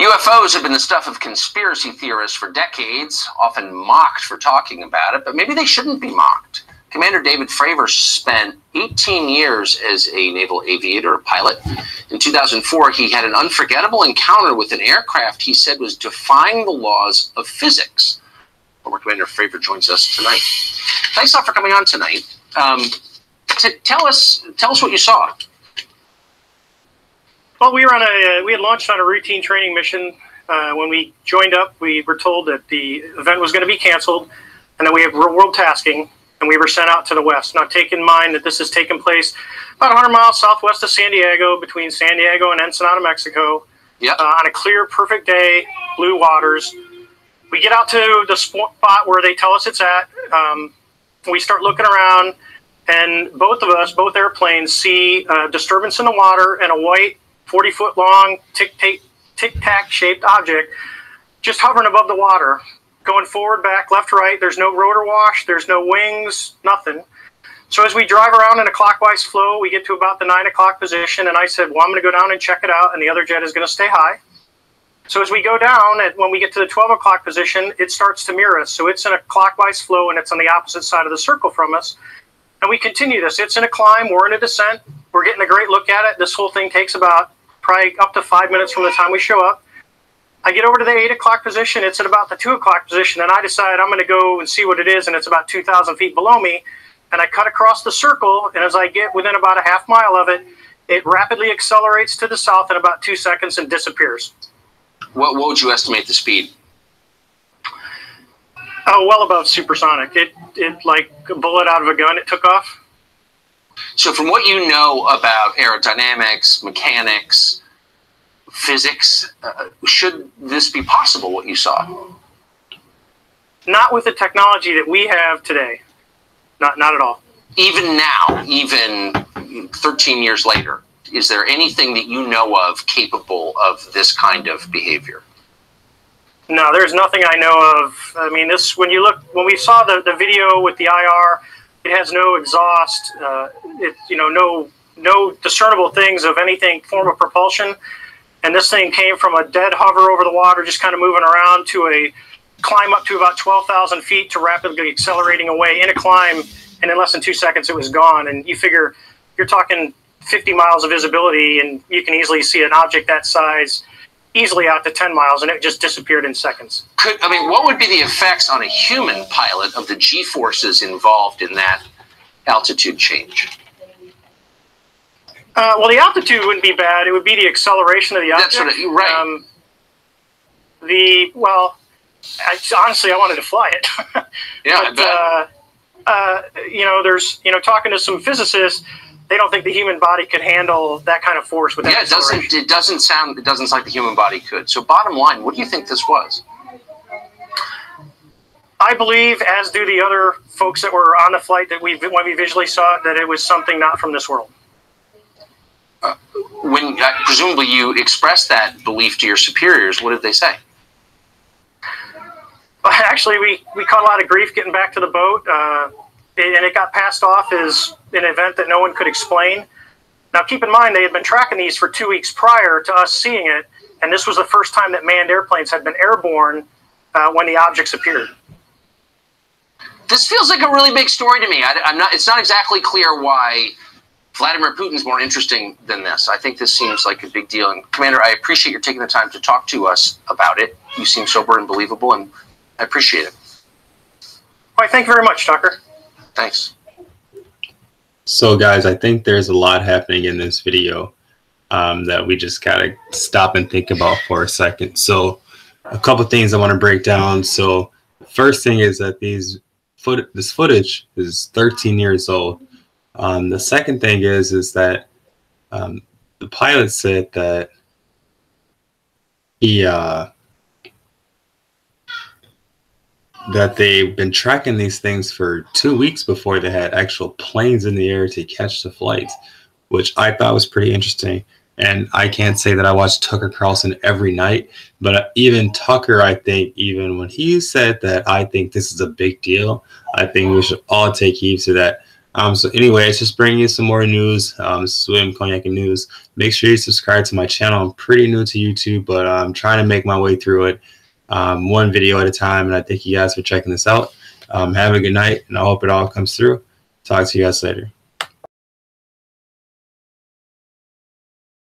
UFOs have been the stuff of conspiracy theorists for decades, often mocked for talking about it, but maybe they shouldn't be mocked. Commander David Fravor spent 18 years as a naval aviator, a pilot. In 2004, he had an unforgettable encounter with an aircraft he said was defying the laws of physics. Former Commander Fravor joins us tonight. Thanks a lot for coming on tonight. Tell us what you saw. Well, we had launched on a routine training mission. When we joined up, we were told that the event was going to be canceled, and that we have real-world tasking, and we were sent out to the west. Now, take in mind that this has taken place about 100 miles southwest of San Diego, between San Diego and Ensenada, Mexico. Yep. On a clear, perfect day, blue waters. We get out to the spot where they tell us it's at. We start looking around, and both airplanes see a disturbance in the water and a white 40-foot long tic-tac shaped object just hovering above the water, going forward, back, left, right. There's no rotor wash, there's no wings, nothing. So as we drive around in a clockwise flow, we get to about the 9 o'clock position, and I said, well, I'm going to go down and check it out, and the other jet is going to stay high. So as we go down, when we get to the 12 o'clock position, it starts to mirror us. So it's in a clockwise flow, and it's on the opposite side of the circle from us. And we continue this. It's in a climb. We're in a descent. We're getting a great look at it. This whole thing takes about probably up to 5 minutes from the time we show up. I get over to the 8 o'clock position. It's at about the 2 o'clock position, and I decide I'm going to go and see what it is, and it's about 2,000 feet below me. And I cut across the circle, and as I get within about a half mile of it, it rapidly accelerates to the south in about 2 seconds and disappears. What would you estimate the speed? Oh, well above supersonic. It like a bullet out of a gun, it took off. So from what you know about aerodynamics, mechanics, physics, should this be possible, what you saw? Not with the technology that we have today. Not at all. Even now, even 13 years later, is there anything that you know of capable of this kind of behavior? No, there's nothing I know of. I mean, when we saw the video with the IR, it has no exhaust, no discernible things of anything form of propulsion. And this thing came from a dead hover over the water, just kind of moving around, to a climb up to about 12,000 feet to rapidly accelerating away in a climb. And in less than 2 seconds, it was gone. And you figure you're talking 50 miles of visibility, and you can easily see an object that size easily out to 10 miles, and it just disappeared in seconds. What would be the effects on a human pilot of the G-forces involved in that altitude change? Well, the altitude wouldn't be bad. It would be the acceleration of the object. That's right. Honestly, I wanted to fly it. Yeah, but, there's, talking to some physicists, they don't think the human body could handle that kind of force with that. Yeah, it doesn't sound like the human body could. So bottom line, what do you think this was? I believe, as do the other folks that were on the flight, that when we visually saw it, that it was something not from this world. When presumably you expressed that belief to your superiors, what did they say? Actually, we caught a lot of grief getting back to the boat, and it got passed off as an event that no one could explain. Now, keep in mind, they had been tracking these for 2 weeks prior to us seeing it, and this was the first time that manned airplanes had been airborne when the objects appeared. This feels like a really big story to me. It's not exactly clear why Vladimir Putin's more interesting than this. I think this seems like a big deal. And Commander, I appreciate your taking the time to talk to us about it. You seem sober and believable, and I appreciate it. Well, thank you very much, Tucker. Thanks. So, guys, I think there's a lot happening in this video that we just gotta stop and think about for a second. So, a couple things I want to break down. So, the first thing is that this footage is 13 years old. The second thing is that the pilot said that that they've been tracking these things for 2 weeks before they had actual planes in the air to catch the flights, which I thought was pretty interesting. And I can't say that I watch Tucker Carlson every night, but even Tucker, I think, even when he said that, I think this is a big deal, I think we should all take heed to that. So anyway, it's just bringing you some more news. This is William Cognac and News. Make sure you subscribe to my channel. I'm pretty new to YouTube, but I'm trying to make my way through it one video at a time. And I thank you guys for checking this out. Have a good night, and I hope it all comes through. Talk to you guys later.